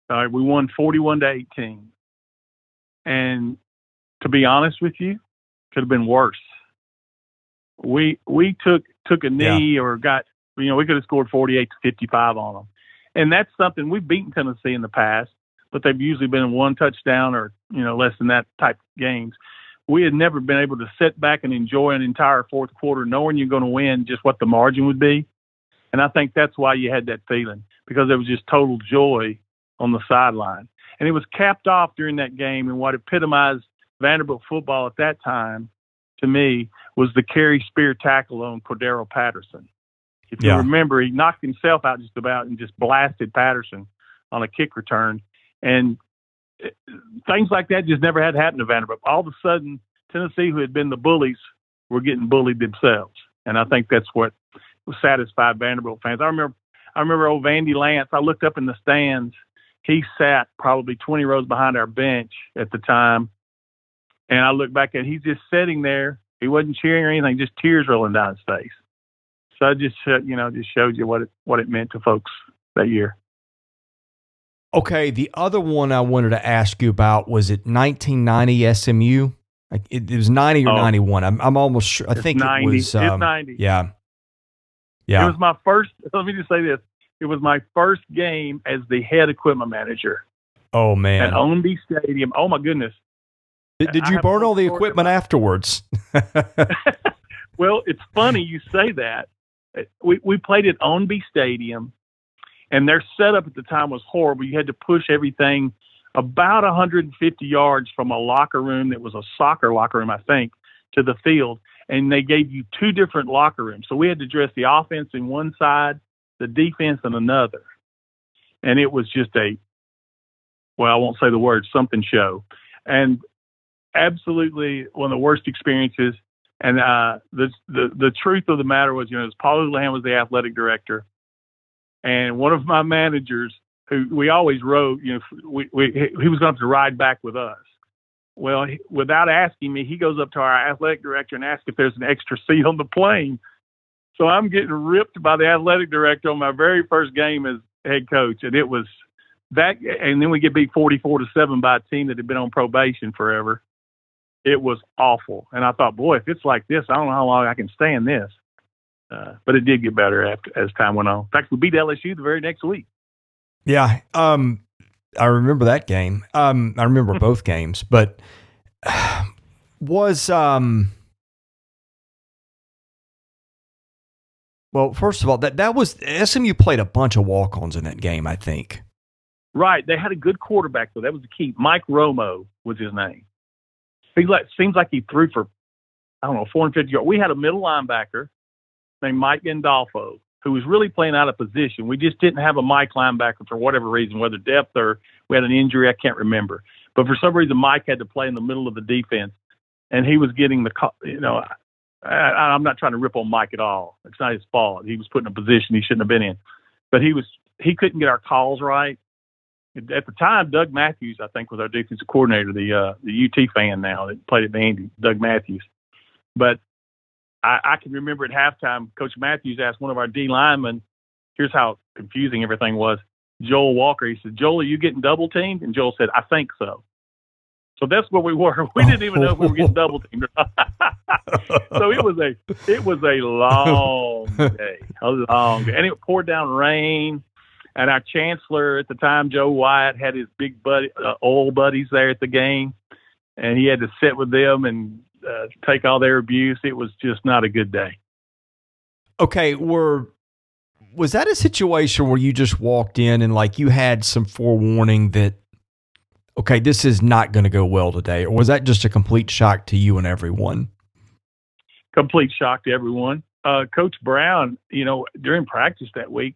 We won 41-18, and to be honest with you, could have been worse. We took a knee or got, we could have scored 48-55 on them, and that's something we've beaten Tennessee in the past, but they've usually been in one touchdown or less than that type of games. We had never been able to sit back and enjoy an entire fourth quarter knowing you're going to win, just what the margin would be. And I think that's why you had that feeling, because there was just total joy on the sideline. And it was capped off during that game, and what epitomized Vanderbilt football at that time, to me, was the Kerry Spear tackle on Cordero Patterson. If you remember, he knocked himself out just about and just blasted Patterson on a kick return. And things like that just never had happened to Vanderbilt. All of a sudden, Tennessee, who had been the bullies, were getting bullied themselves. And I think that's what satisfied Vanderbilt fans. I remember old Vandy Lance. I looked up in the stands. He sat probably 20 rows behind our bench at the time. And I looked back at he's just sitting there. He wasn't cheering or anything, just tears rolling down his face. So I just showed you what it meant to folks that year. Okay, the other one I wanted to ask you about, was it 1990 SMU? It was 90 or 91. I'm almost sure. I think 90. It was. It's 90. Yeah. It was my first. Let me just say this: it was my first game as the head equipment manager. Oh man! At Ownby Stadium. Oh my goodness! Did you burn all the equipment afterwards? Well, it's funny you say that. We played at Ownby Stadium, and their setup at the time was horrible. You had to push everything about 150 yards from a locker room that was a soccer locker room, I think, to the field. And they gave you two different locker rooms. So we had to dress the offense in one side, the defense in another. And it was just I won't say the word, something show. And absolutely one of the worst experiences. And the truth of the matter was, Paul Houlihan was the athletic director. And one of my managers, who we always rode, he was going to have to ride back with us. Well, without asking me, he goes up to our athletic director and asks if there's an extra seat on the plane. So I'm getting ripped by the athletic director on my very first game as head coach. And it was that, and then we get beat 44-7 by a team that had been on probation forever. It was awful. And I thought, boy, if it's like this, I don't know how long I can stand this. But it did get better as time went on. In fact, we beat LSU the very next week. Yeah. I remember that game. I remember both games, but was, well, first of all, that was SMU played a bunch of walk-ons in that game, I think. Right. They had a good quarterback, though. That was the key. Mike Romo was his name. Seems like he threw for, 450 yards. We had a middle linebacker named Mike Gandolfo, who was really playing out of position. We just didn't have a Mike linebacker for whatever reason, whether depth or we had an injury, I can't remember. But for some reason, Mike had to play in the middle of the defense, and he was getting I'm not trying to rip on Mike at all. It's not his fault. He was put in a position he shouldn't have been in. But he couldn't get our calls right. At the time, Doug Matthews, I think, was our defensive coordinator, the UT fan now that played at Vandy, Doug Matthews. But I can remember at halftime, Coach Matthews asked one of our D linemen, here's how confusing everything was, Joel Walker. He said, Joel, are you getting double teamed? And Joel said, I think so. So that's what we were. We didn't even know if we were getting double teamed or not. So it was a long day, and it poured down rain. And our chancellor at the time, Joe Wyatt, had his big old buddies there at the game, and he had to sit with them and take all their abuse. It was just not a good day. Okay, was that a situation where you just walked in and like you had some forewarning that, okay, this is not going to go well today? Or was that just a complete shock to you and everyone? Complete shock to everyone. Coach Brown, during practice that week,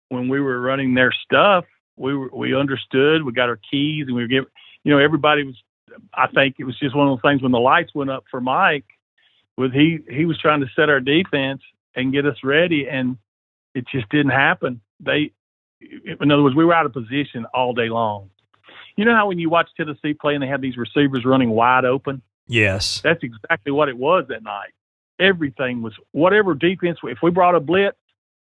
when we were running their stuff, we understood. We got our keys, and we were giving. Everybody was. I think it was just one of those things when the lights went up for Mike. He was trying to set our defense and get us ready, and it just didn't happen. In other words, we were out of position all day long. You know how when you watch Tennessee play and they have these receivers running wide open? Yes. That's exactly what it was that night. Everything was whatever defense. If we brought a blitz,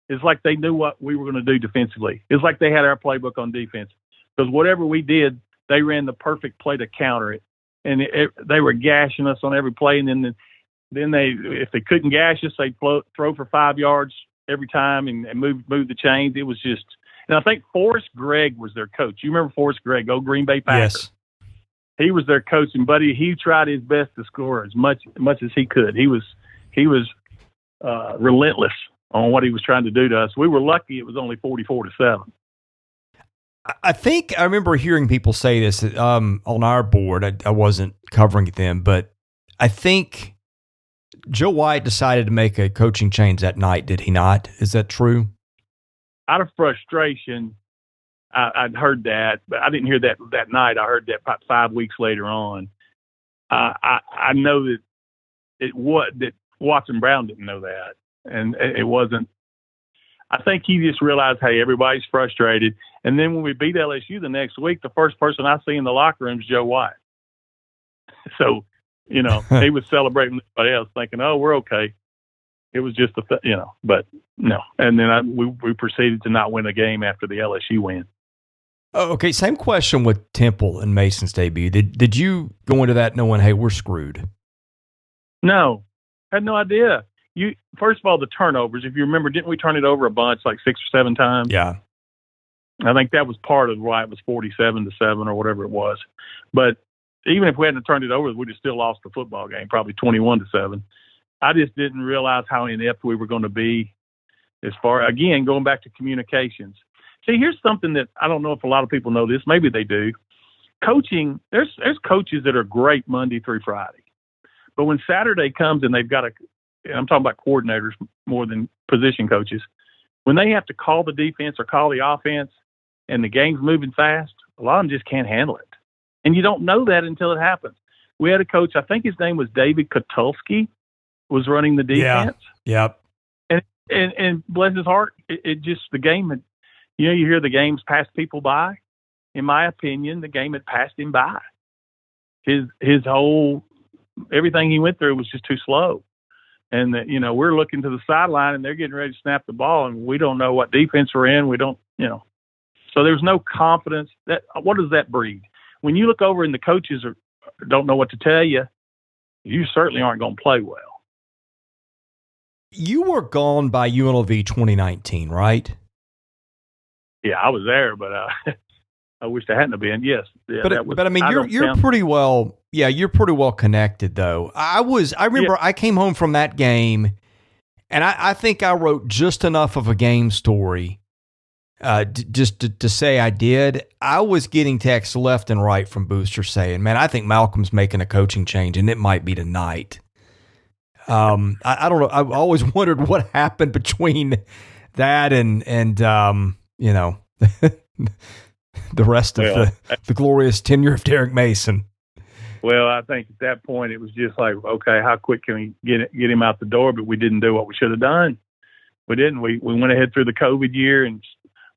it's like they knew what we were going to do defensively. It's like they had our playbook on defense because whatever we did, they ran the perfect play to counter it, and they were gashing us on every play. And then they, if they couldn't gash us, they'd throw for 5 yards every time and move the chains. It was just, and I think Forrest Gregg was their coach. You remember Forrest Gregg, old Green Bay Packer? Yes. He was their coach, and buddy, he tried his best to score as much as he could. He was relentless on what he was trying to do to us. We were lucky it was only 44-7. I think I remember hearing people say this on our board. I wasn't covering it then, but I think Joe Wyatt decided to make a coaching change that night. Did he not? Is that true? Out of frustration, I'd heard that, but I didn't hear that night. I heard that about 5 weeks later on. I know that Watson Brown didn't know that, and it wasn't. I think he just realized, hey, everybody's frustrated. And then when we beat LSU the next week, the first person I see in the locker room is Joe Wyatt. So, he was celebrating with everybody else, thinking, oh, we're okay. It was just but no. And then we proceeded to not win a game after the LSU win. Oh, okay, same question with Temple and Mason's debut. Did you go into that knowing, hey, we're screwed? No, had no idea. First of all, the turnovers. If you remember, didn't we turn it over a bunch, like 6 or 7 times? Yeah. I think that was part of why it was 47-7 or whatever it was. But even if we hadn't turned it over, we'd have still lost the football game, probably 21-7. I just didn't realize how inept we were going to be as far, again, going back to communications. See, here's something that I don't know if a lot of people know this. Maybe they do. Coaching, there's coaches that are great Monday through Friday. But when Saturday comes and they've got I'm talking about coordinators more than position coaches, when they have to call the defense or call the offense and the game's moving fast, a lot of them just can't handle it. And you don't know that until it happens. We had a coach, I think his name was David Kotulski, was running the defense. Yeah. Yep. And bless his heart, it just, the game had, you hear the games pass people by. In my opinion, the game had passed him by. His whole, everything he went through was just too slow. And we're looking to the sideline and they're getting ready to snap the ball and we don't know what defense we're in. We don't, so there's no confidence. What does that breed? When you look over and the coaches don't know what to tell you, you certainly aren't going to play well. You were gone by UNLV 2019, right? Yeah, I was there, but I wish I hadn't have been. Yes, yeah, but I mean, you're pretty well. Yeah, you're pretty well connected, though. I remember I came home from that game, and I think I wrote just enough of a game story, just to say I did. I was getting texts left and right from boosters saying, "Man, I think Malcolm's making a coaching change, and it might be tonight." I don't know. I've always wondered what happened between that and the rest of the glorious tenure of Derek Mason. Well, I think at that point it was just like, okay, how quick can we get him out the door? But we didn't do what we should have done. We didn't. We went ahead through the COVID year and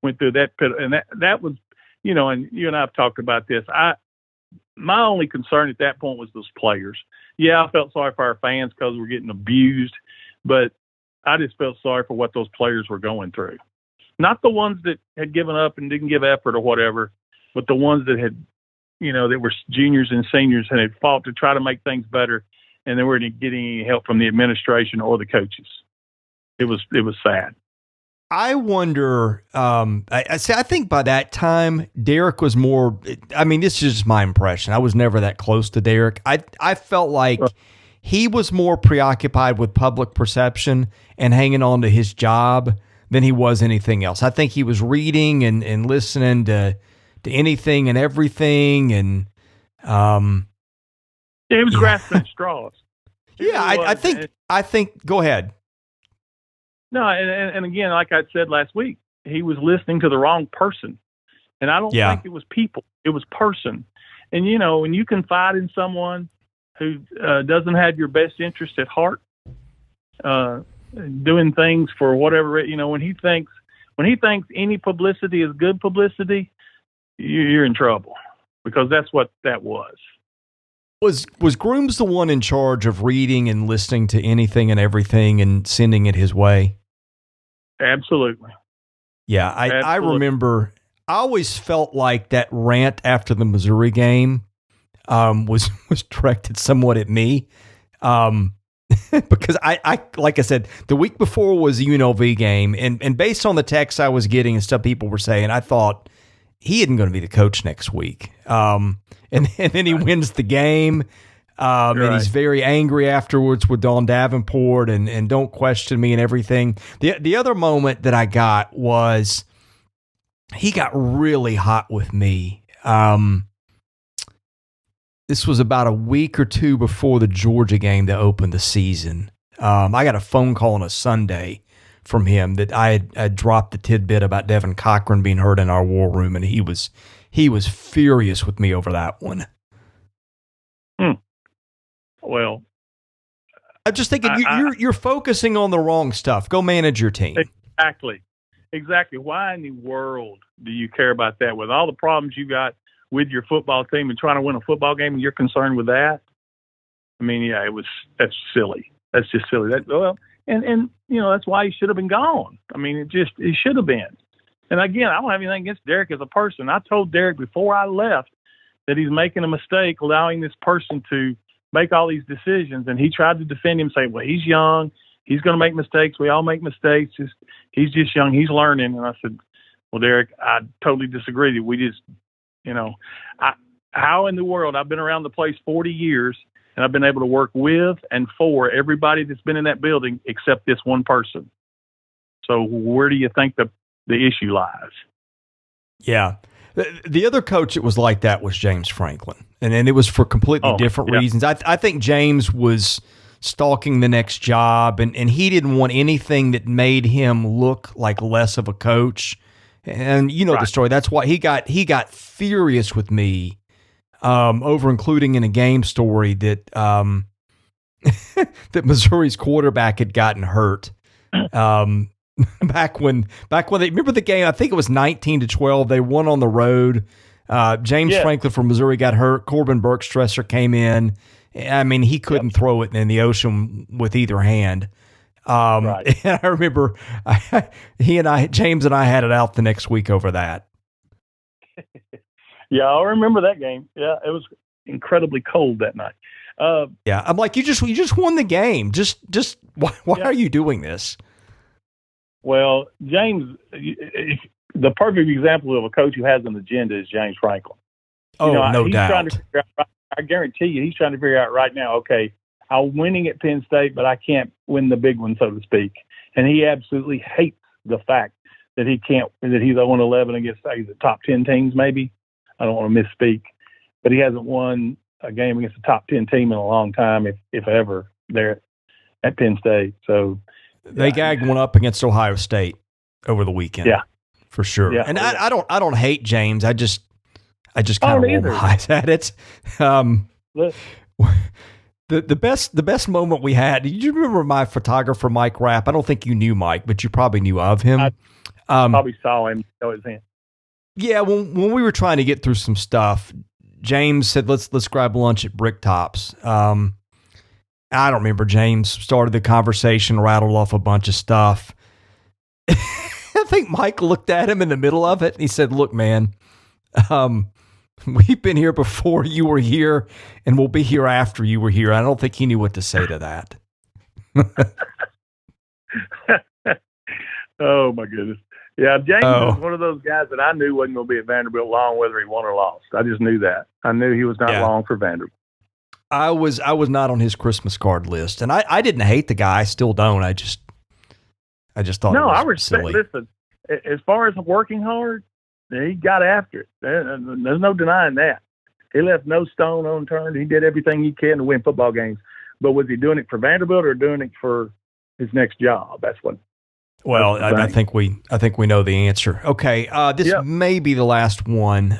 went through that pit, and that was, and you and I have talked about this. My only concern at that point was those players. Yeah, I felt sorry for our fans because we're getting abused, but I just felt sorry for what those players were going through. Not the ones that had given up and didn't give effort or whatever, but the ones that had, that were juniors and seniors and had fought to try to make things better, and they weren't getting any help from the administration or the coaches. It was sad. I wonder, I think by that time, Derek was more, I mean, this is just my impression. I was never that close to Derek. I felt like he was more preoccupied with public perception and hanging on to his job than he was anything else. I think he was reading and listening to anything and everything. And he was grasping at straws. Yeah, I think, go ahead. No, and again, like I said last week, he was listening to the wrong person. And I don't think it was people. It was person. And, when you confide in someone who doesn't have your best interest at heart, doing things for whatever, when he thinks any publicity is good publicity, you're in trouble. because that's what that was. Was Grooms the one in charge of reading and listening to anything and everything and sending it his way? Absolutely. Yeah, I remember. I always felt like that rant after the Missouri game was directed somewhat at me, because I like I said, the week before was the UNLV game, and based on the texts I was getting and stuff people were saying, I thought he isn't going to be the coach next week. And then he wins the game, and he's very angry afterwards with Don Davenport and don't question me and everything. The other moment that I got was he got really hot with me. This was about a week or two before the Georgia game to open the season. I got a phone call on a Sunday from him that I had dropped the tidbit about Devin Cochran being hurt in our war room, and he was furious with me over that one. Well, I'm just thinking you're focusing on the wrong stuff. Go manage your team. Exactly. Why in the world do you care about that? With all the problems you got with your football team and trying to win a football game, and you're concerned with that? I mean, yeah, that's silly. That's just silly. And that's why he should have been gone. I mean, he should have been. And again, I don't have anything against Derek as a person. I told Derek before I left that he's making a mistake allowing this person to make all these decisions. And he tried to defend him, say, well, he's young. He's going to make mistakes. We all make mistakes. He's just young. He's learning. And I said, well, Derek, I totally disagree. We just, how in the world? I've been around the place 40 years, and I've been able to work with and for everybody that's been in that building except this one person. So where do you think the issue lies? Yeah. The other coach that was like that was James Franklin, and it was for completely different reasons. I think James was stalking the next job, and he didn't want anything that made him look like less of a coach. And the story. That's why he got furious with me over including in a game story that that Missouri's quarterback had gotten hurt. Back when they remember the game, I think it was 19-12. They won on the road. James Franklin from Missouri got hurt. Corbin Bergstresser came in. I mean, he couldn't throw it in the ocean with either hand. And I remember James and I had it out the next week over that. Yeah, I remember that game. Yeah, it was incredibly cold that night. I'm like, you just won the game. Just why are you doing this? Well, James, the perfect example of a coach who has an agenda is James Franklin. No doubt. Trying to figure out, I guarantee you, he's trying to figure out right now, okay, I'm winning at Penn State, but I can't win the big one, so to speak. And he absolutely hates the fact that he's 0-11 against the top 10 teams, maybe. I don't want to misspeak. But he hasn't won a game against a top 10 team in a long time, if ever, there at Penn State. So they gagged one up against Ohio State over the weekend. Yeah, for sure. Yeah, and I don't hate James. I just kind of roll my eyes at it. The best moment we had. Do you remember my photographer Mike Rapp? I don't think you knew Mike, but you probably knew of him. I probably saw him. Show his hand. Yeah, when we were trying to get through some stuff, James said, "Let's grab lunch at Bricktops." I don't remember. James started the conversation, rattled off a bunch of stuff. I think Mike looked at him in the middle of it, and he said, "Look, man, we've been here before you were here, and we'll be here after you were here." I don't think he knew what to say to that. Oh, my goodness. Yeah, James was one of those guys that I knew wasn't going to be at Vanderbilt long, whether he won or lost. I just knew that. I knew he was not long for Vanderbilt. I was not on his Christmas card list, and I didn't hate the guy. I still don't. I just thought I respect. Silly. Listen, as far as working hard, he got after it. There's no denying that. He left no stone unturned. He did everything he can to win football games. But was he doing it for Vanderbilt or doing it for his next job? That's what. Well, I think we know the answer. Okay, this may be the last one.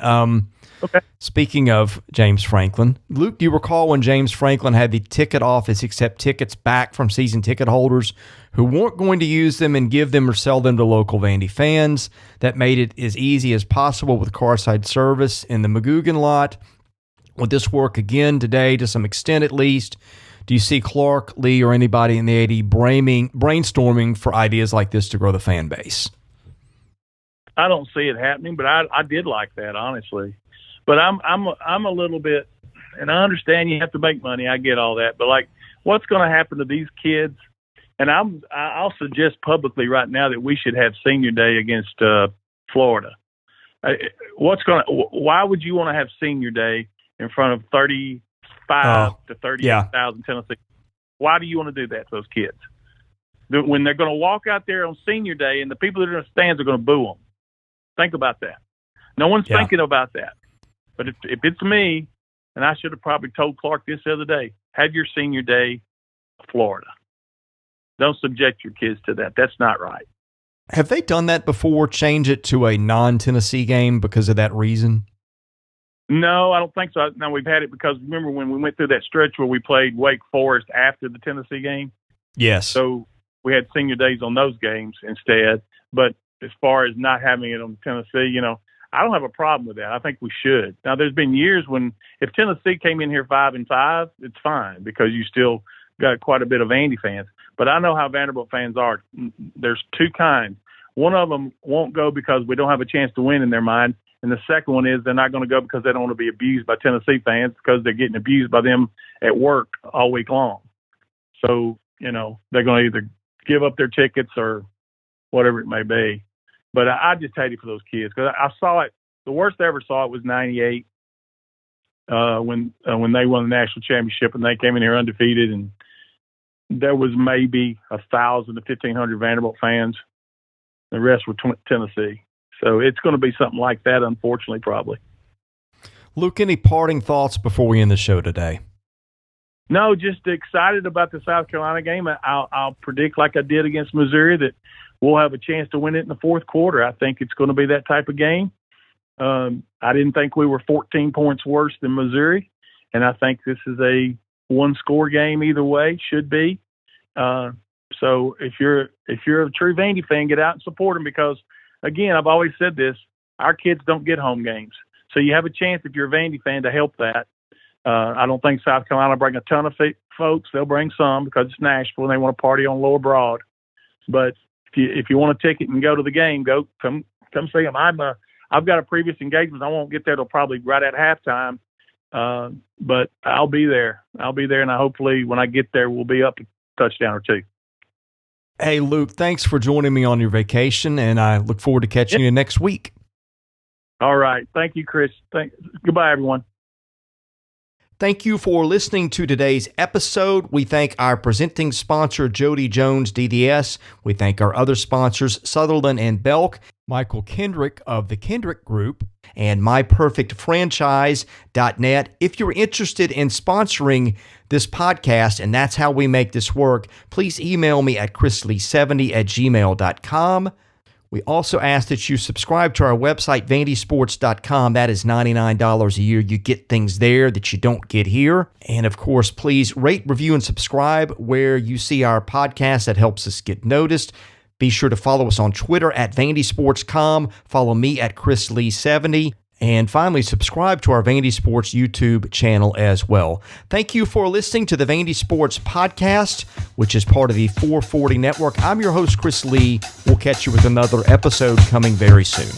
Okay. Speaking of James Franklin, Luke, do you recall when James Franklin had the ticket office accept tickets back from season ticket holders who weren't going to use them and give them or sell them to local Vandy fans. That made it as easy as possible with carside service in the McGugan lot. Would this work again today, to some extent at least? Do you see Clark, Lee, or anybody in the AD brainstorming for ideas like this to grow the fan base? I don't see it happening, but I did like that, honestly. But I'm a little bit, and I understand you have to make money. I get all that, but like, what's going to happen to these kids? And I'll suggest publicly right now that we should have senior day against Florida. Why would you want to have senior day in front of 35 to 38,000 Tennessee? Why do you want to do that to those kids? When they're going to walk out there on senior day and the people that are in the stands are going to boo them. Think about that. No one's thinking about that. But if it's me, and I should have probably told Clark this the other day, have your senior day Florida. Don't subject your kids to that. That's not right. Have they done that before, change it to a non-Tennessee game because of that reason? No, I don't think so. No, we've had it because remember when we went through that stretch where we played Wake Forest after the Tennessee game? Yes. So we had senior days on those games instead. But as far as not having it on Tennessee, I don't have a problem with that. I think we should. Now, there's been years when if Tennessee came in here 5-5, it's fine because you still got quite a bit of Vandy fans. But I know how Vanderbilt fans are. There's two kinds. One of them won't go because we don't have a chance to win in their mind. And the second one is they're not going to go because they don't want to be abused by Tennessee fans because they're getting abused by them at work all week long. So, they're going to either give up their tickets or whatever it may be. But I just hate it for those kids because I saw it. The worst I ever saw it was '98 when they won the national championship and they came in here undefeated, and there was maybe 1,000 to 1,500 Vanderbilt fans. The rest were Tennessee. So it's going to be something like that, unfortunately, probably. Luke, any parting thoughts before we end the show today? No, just excited about the South Carolina game. I'll predict, like I did against Missouri, that we'll have a chance to win it in the fourth quarter. I think it's going to be that type of game. I didn't think we were 14 points worse than Missouri, and I think this is a one-score game either way, should be. So if you're a true Vandy fan, get out and support them because, again, I've always said this, our kids don't get home games. So you have a chance if you're a Vandy fan to help that. I don't think South Carolina will bring a ton of folks. They'll bring some because it's Nashville and they want to party on Lower Broad. But if you want a ticket and go to the game, come see them. I've got a previous engagement. I won't get there till probably right at halftime. But I'll be there. And hopefully when I get there, we'll be up a touchdown or two. Hey, Luke, thanks for joining me on your vacation, and I look forward to catching you next week. All right. Thank you, Chris. Goodbye, everyone. Thank you for listening to today's episode. We thank our presenting sponsor, Jody Jones DDS. We thank our other sponsors, Sutherland and Belk, Michael Kendrick of the Kendrick Group, and MyPerfectFranchise.net. If you're interested in sponsoring this podcast, and that's how we make this work, please email me at chrisley70@gmail.com. We also ask that you subscribe to our website, vandysports.com. That is $99 a year. You get things there that you don't get here. And of course, please rate, review, and subscribe where you see our podcast. That helps us get noticed. Be sure to follow us on Twitter at vandysports.com. Follow me at chrisley70. And finally, subscribe to our Vandy Sports YouTube channel as well. Thank you for listening to the Vandy Sports Podcast, which is part of the 440 Network. I'm your host, Chris Lee. We'll catch you with another episode coming very soon.